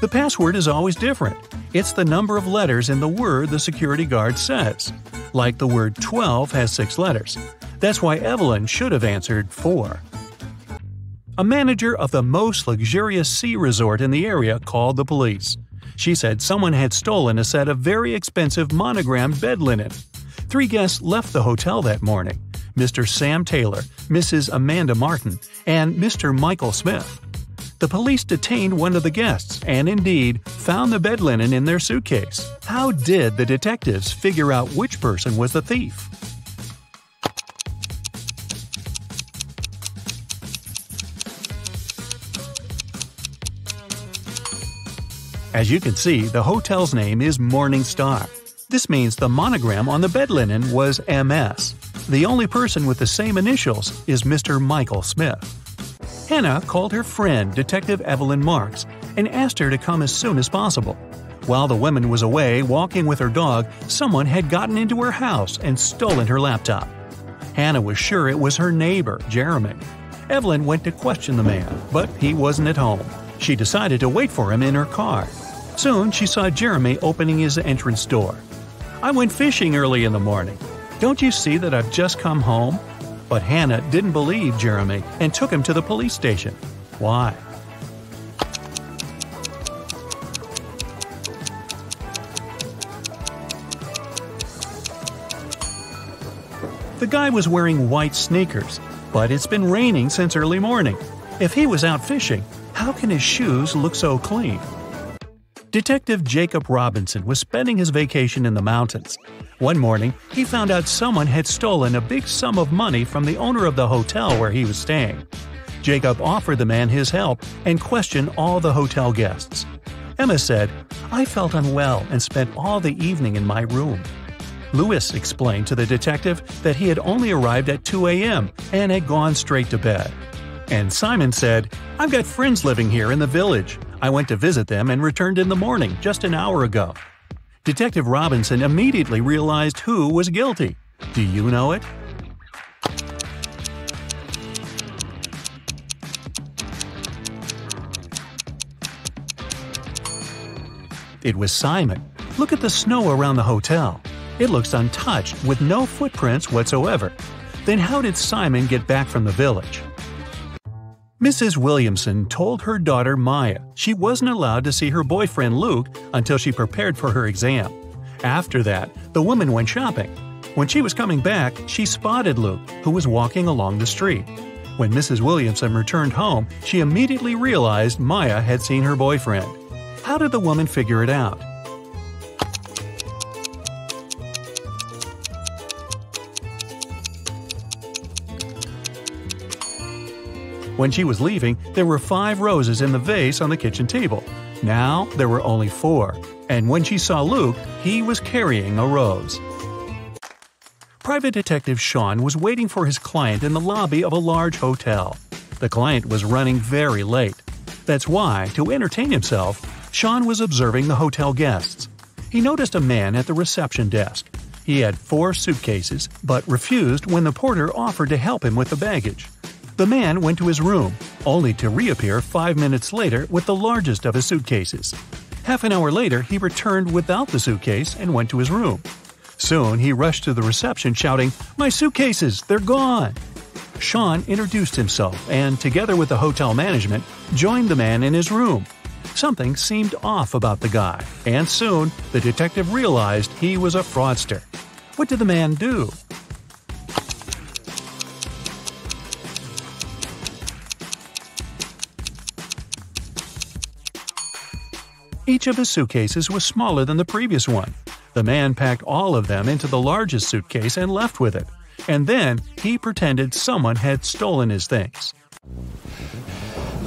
The password is always different. It's the number of letters in the word the security guard says. Like the word 12 has 6 letters. That's why Evelyn should have answered 4. A manager of the most luxurious sea resort in the area called the police. She said someone had stolen a set of very expensive monogrammed bed linen. 3 guests left the hotel that morning: Mr. Sam Taylor, Mrs. Amanda Martin, and Mr. Michael Smith. The police detained one of the guests and indeed found the bed linen in their suitcase. How did the detectives figure out which person was the thief? As you can see, the hotel's name is Morning Star. This means the monogram on the bed linen was MS. The only person with the same initials is Mr. Michael Smith. Hannah called her friend, Detective Evelyn Marks, and asked her to come as soon as possible. While the woman was away walking with her dog, someone had gotten into her house and stolen her laptop. Hannah was sure it was her neighbor, Jeremy. Evelyn went to question the man, but he wasn't at home. She decided to wait for him in her car. Soon she saw Jeremy opening his entrance door. "I went fishing early in the morning. Don't you see that I've just come home?" But Hannah didn't believe Jeremy and took him to the police station. Why? The guy was wearing white sneakers, but it's been raining since early morning. If he was out fishing, how can his shoes look so clean? Detective Jacob Robinson was spending his vacation in the mountains. One morning, he found out someone had stolen a big sum of money from the owner of the hotel where he was staying. Jacob offered the man his help and questioned all the hotel guests. Emma said, "I felt unwell and spent all the evening in my room." Lewis explained to the detective that he had only arrived at 2 a.m. and had gone straight to bed. And Simon said, "I've got friends living here in the village. I went to visit them and returned in the morning, just an hour ago." Detective Robinson immediately realized who was guilty. Do you know it? It was Simon. Look at the snow around the hotel. It looks untouched, with no footprints whatsoever. Then how did Simon get back from the village? Mrs. Williamson told her daughter Maya she wasn't allowed to see her boyfriend Luke until she prepared for her exam. After that, the woman went shopping. When she was coming back, she spotted Luke, who was walking along the street. When Mrs. Williamson returned home, she immediately realized Maya had seen her boyfriend. How did the woman figure it out? When she was leaving, there were 5 roses in the vase on the kitchen table. Now there were only 4, and when she saw Luke, he was carrying a rose. Private Detective Sean was waiting for his client in the lobby of a large hotel. The client was running very late. That's why, to entertain himself, Sean was observing the hotel guests. He noticed a man at the reception desk. He had 4 suitcases, but refused when the porter offered to help him with the baggage. The man went to his room, only to reappear 5 minutes later with the largest of his suitcases. Half an hour later, he returned without the suitcase and went to his room. Soon, he rushed to the reception shouting, "My suitcases, they're gone!" Sean introduced himself and, together with the hotel management, joined the man in his room. Something seemed off about the guy, and soon the detective realized he was a fraudster. What did the man do? Each of his suitcases was smaller than the previous one. The man packed all of them into the largest suitcase and left with it. And then he pretended someone had stolen his things.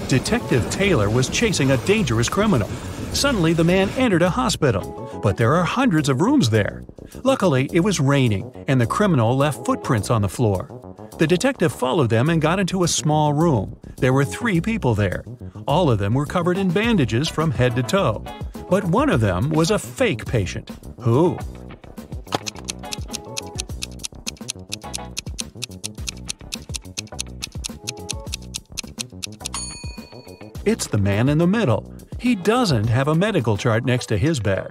Detective Taylor was chasing a dangerous criminal. Suddenly, the man entered a hospital, but there are hundreds of rooms there. Luckily, it was raining, and the criminal left footprints on the floor. The detective followed them and got into a small room. There were 3 people there. All of them were covered in bandages from head to toe. But one of them was a fake patient. Who? It's the man in the middle. He doesn't have a medical chart next to his bed.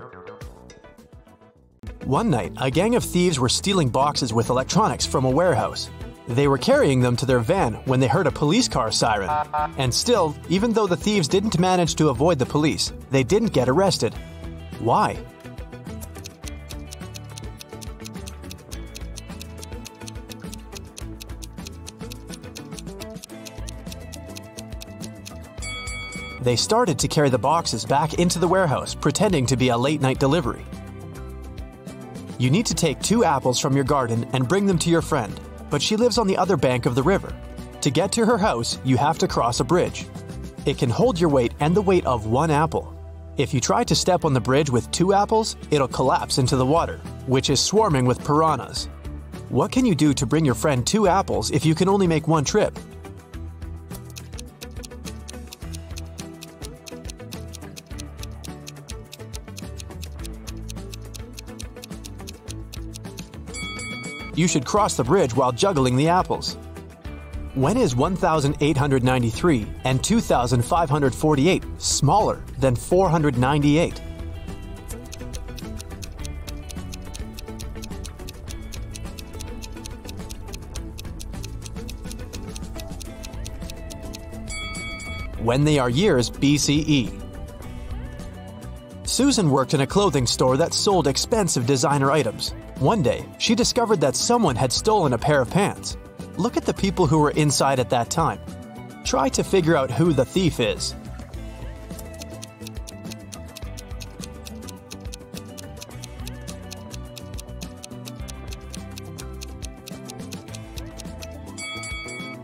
One night, a gang of thieves were stealing boxes with electronics from a warehouse. They were carrying them to their van when they heard a police car siren. And still, even though the thieves didn't manage to avoid the police, they didn't get arrested. Why? They started to carry the boxes back into the warehouse, pretending to be a late-night delivery. You need to take 2 apples from your garden and bring them to your friend, but she lives on the other bank of the river. To get to her house, you have to cross a bridge. It can hold your weight and the weight of 1 apple. If you try to step on the bridge with 2 apples, it'll collapse into the water, which is swarming with piranhas. What can you do to bring your friend 2 apples if you can only make 1 trip? You should cross the bridge while juggling the apples. When is 1,893 and 2,548 smaller than 498? When they are years BCE. Susan worked in a clothing store that sold expensive designer items. One day, she discovered that someone had stolen a pair of pants. Look at the people who were inside at that time. Try to figure out who the thief is.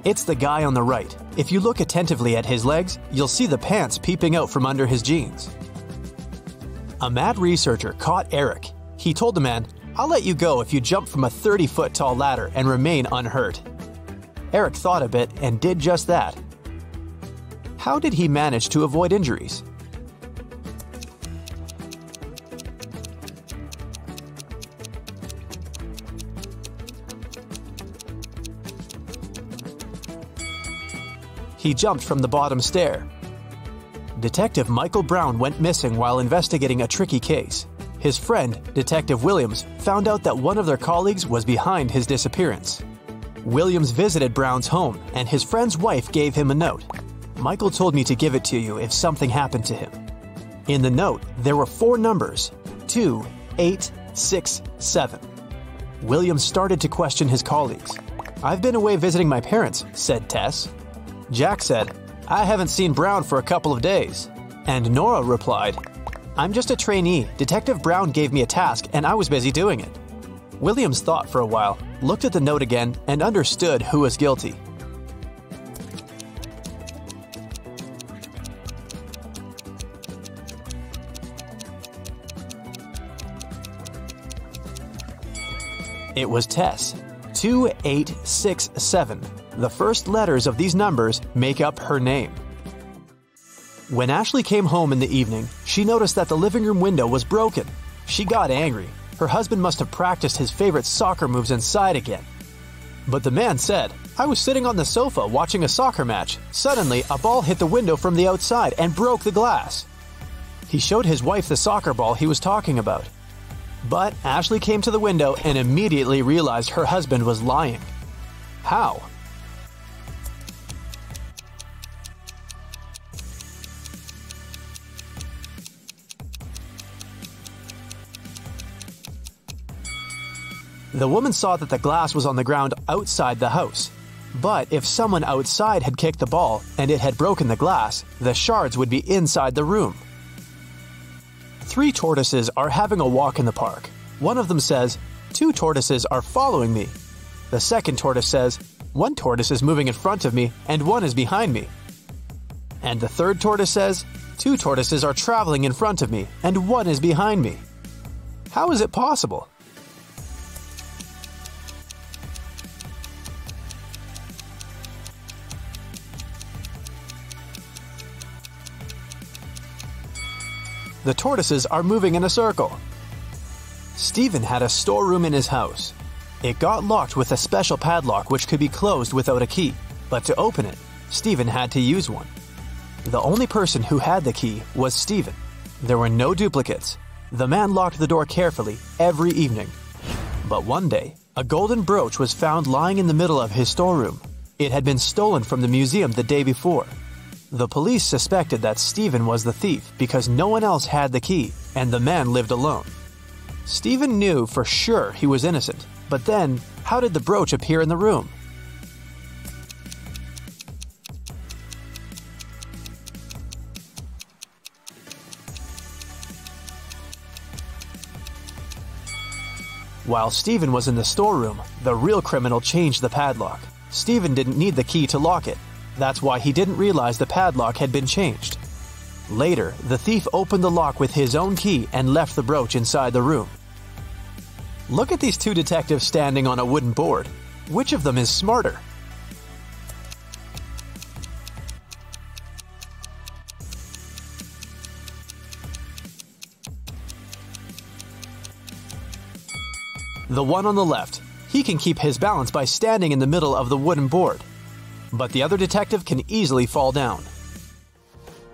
It's the guy on the right. If you look attentively at his legs, you'll see the pants peeping out from under his jeans. A mad researcher caught Eric. He told the man, "I'll let you go if you jump from a 30-foot tall ladder and remain unhurt." Eric thought a bit and did just that. How did he manage to avoid injuries? He jumped from the bottom stair. Detective Michael Brown went missing while investigating a tricky case. His friend, Detective Williams, found out that one of their colleagues was behind his disappearance. Williams visited Brown's home, and his friend's wife gave him a note. "Michael told me to give it to you if something happened to him." In the note, there were 4 numbers: 2, 8, 6, 7. Williams started to question his colleagues. "I've been away visiting my parents," said Tess. Jack said, "I haven't seen Brown for a couple of days." And Nora replied, "I'm just a trainee. Detective Brown gave me a task and I was busy doing it." Williams thought for a while, looked at the note again, and understood who was guilty. It was Tess. 2867. The first letters of these numbers make up her name. When Ashley came home in the evening, she noticed that the living room window was broken. She got angry. Her husband must have practiced his favorite soccer moves inside again. But the man said, "I was sitting on the sofa watching a soccer match. Suddenly, a ball hit the window from the outside and broke the glass." He showed his wife the soccer ball he was talking about. But Ashley came to the window and immediately realized her husband was lying. How? The woman saw that the glass was on the ground outside the house. But if someone outside had kicked the ball and it had broken the glass, the shards would be inside the room. 3 tortoises are having a walk in the park. One of them says, "Two tortoises are following me." The second tortoise says, "One tortoise is moving in front of me and one is behind me." And the third tortoise says, "Two tortoises are traveling in front of me and one is behind me." How is it possible? The tortoises are moving in a circle. Stephen had a storeroom in his house. It got locked with a special padlock which could be closed without a key, but to open it, Stephen had to use one. The only person who had the key was Stephen. There were no duplicates. The man locked the door carefully every evening. But one day, a golden brooch was found lying in the middle of his storeroom. It had been stolen from the museum the day before. The police suspected that Stephen was the thief because no one else had the key, and the man lived alone. Stephen knew for sure he was innocent, but then, how did the brooch appear in the room? While Stephen was in the storeroom, the real criminal changed the padlock. Stephen didn't need the key to lock it. That's why he didn't realize the padlock had been changed. Later, the thief opened the lock with his own key and left the brooch inside the room. Look at these two detectives standing on a wooden board. Which of them is smarter? The one on the left. He can keep his balance by standing in the middle of the wooden board. But the other detective can easily fall down.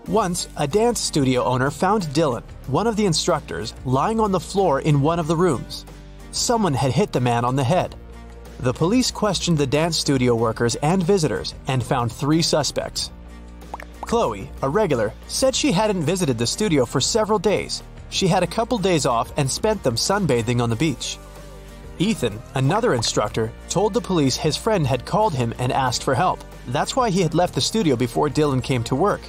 Once, a dance studio owner found Dylan, one of the instructors, lying on the floor in one of the rooms. Someone had hit the man on the head. The police questioned the dance studio workers and visitors and found 3 suspects. Chloe, a regular, said she hadn't visited the studio for several days. She had a couple days off and spent them sunbathing on the beach. Ethan, another instructor, told the police his friend had called him and asked for help. That's why he had left the studio before Dylan came to work.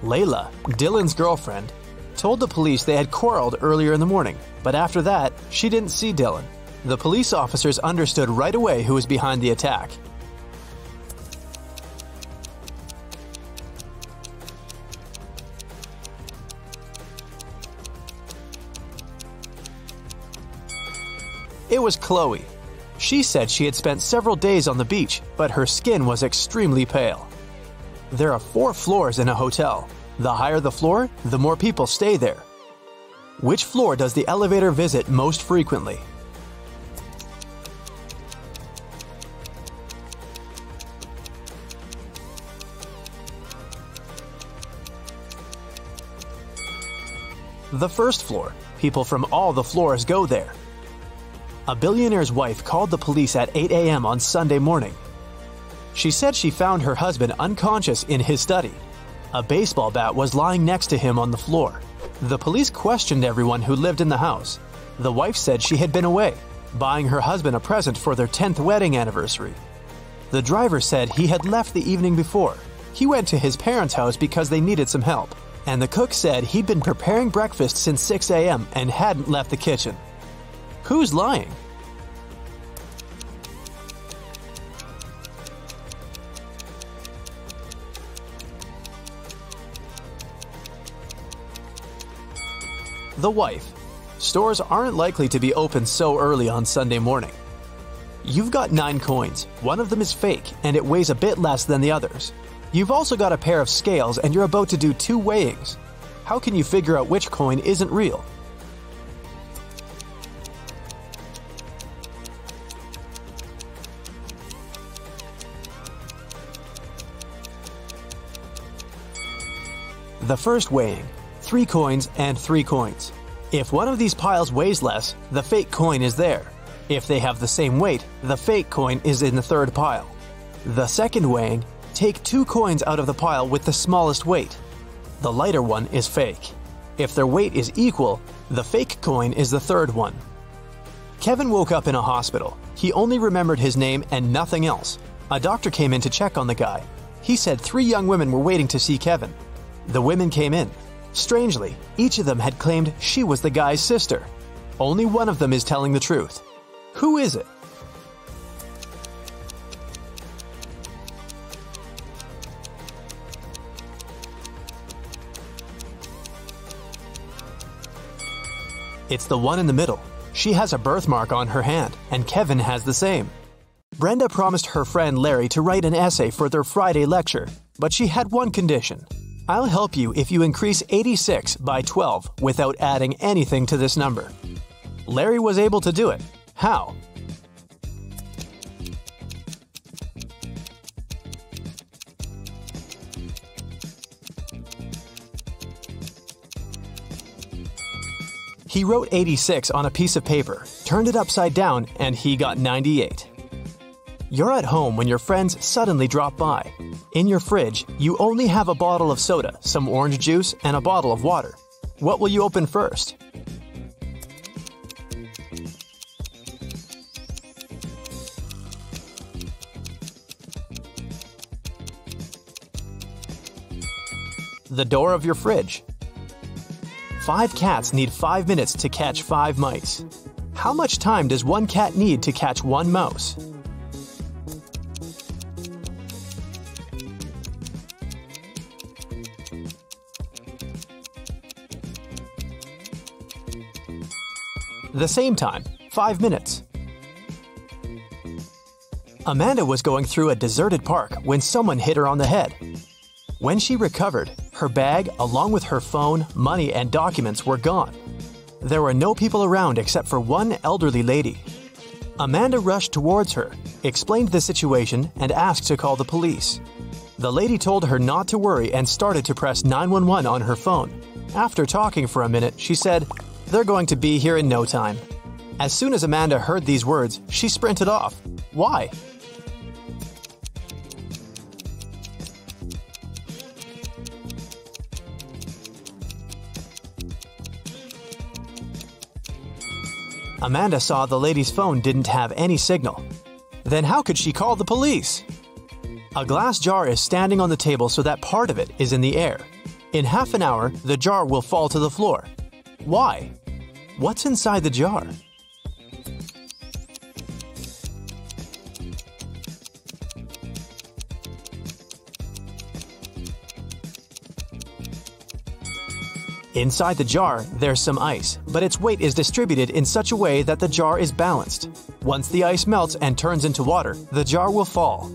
Layla, Dylan's girlfriend, told the police they had quarreled earlier in the morning, but after that, she didn't see Dylan. The police officers understood right away who was behind the attack. It was Chloe. She said she had spent several days on the beach, but her skin was extremely pale. There are 4 floors in a hotel. The higher the floor, the more people stay there. Which floor does the elevator visit most frequently? The first floor. People from all the floors go there. A billionaire's wife called the police at 8 a.m. on Sunday morning. She said she found her husband unconscious in his study. A baseball bat was lying next to him on the floor. The police questioned everyone who lived in the house. The wife said she had been away, buying her husband a present for their 10th wedding anniversary. The driver said he had left the evening before. He went to his parents' house because they needed some help. And the cook said he'd been preparing breakfast since 6 a.m. and hadn't left the kitchen. Who's lying? The wife. Stores aren't likely to be open so early on Sunday morning. You've got 9 coins. One of them is fake, and it weighs a bit less than the others. You've also got a pair of scales, and you're about to do 2 weighings. How can you figure out which coin isn't real? The first weighing. 3 coins and 3 coins. If one of these piles weighs less, the fake coin is there. If they have the same weight, the fake coin is in the third pile. The second weighing, take 2 coins out of the pile with the smallest weight. The lighter one is fake. If their weight is equal, the fake coin is the third one. Kevin woke up in a hospital. He only remembered his name and nothing else. A doctor came in to check on the guy. He said 3 young women were waiting to see Kevin. The women came in. Strangely, each of them had claimed she was the guy's sister. Only one of them is telling the truth. Who is it? It's the one in the middle. She has a birthmark on her hand, and Kevin has the same. Brenda promised her friend Larry to write an essay for their Friday lecture, but she had one condition. I'll help you if you increase 86 by 12 without adding anything to this number. Larry was able to do it. How? He wrote 86 on a piece of paper, turned it upside down, and he got 98. You're at home when your friends suddenly drop by. In your fridge, you only have a bottle of soda, some orange juice, and a bottle of water. What will you open first? The door of your fridge. 5 cats need 5 minutes to catch 5 mice. How much time does one cat need to catch 1 mouse? The same time, 5 minutes. Amanda was going through a deserted park when someone hit her on the head. When she recovered, her bag, along with her phone, money, and documents were gone. There were no people around except for one elderly lady. Amanda rushed towards her, explained the situation, and asked to call the police. The lady told her not to worry and started to press 911 on her phone. After talking for a minute, she said, "They're going to be here in no time." As soon as Amanda heard these words, she sprinted off. Why? Amanda saw the lady's phone didn't have any signal. Then how could she call the police? A glass jar is standing on the table so that part of it is in the air. In half an hour, the jar will fall to the floor. Why? What's inside the jar? Inside the jar, there's some ice, but its weight is distributed in such a way that the jar is balanced. Once the ice melts and turns into water, the jar will fall.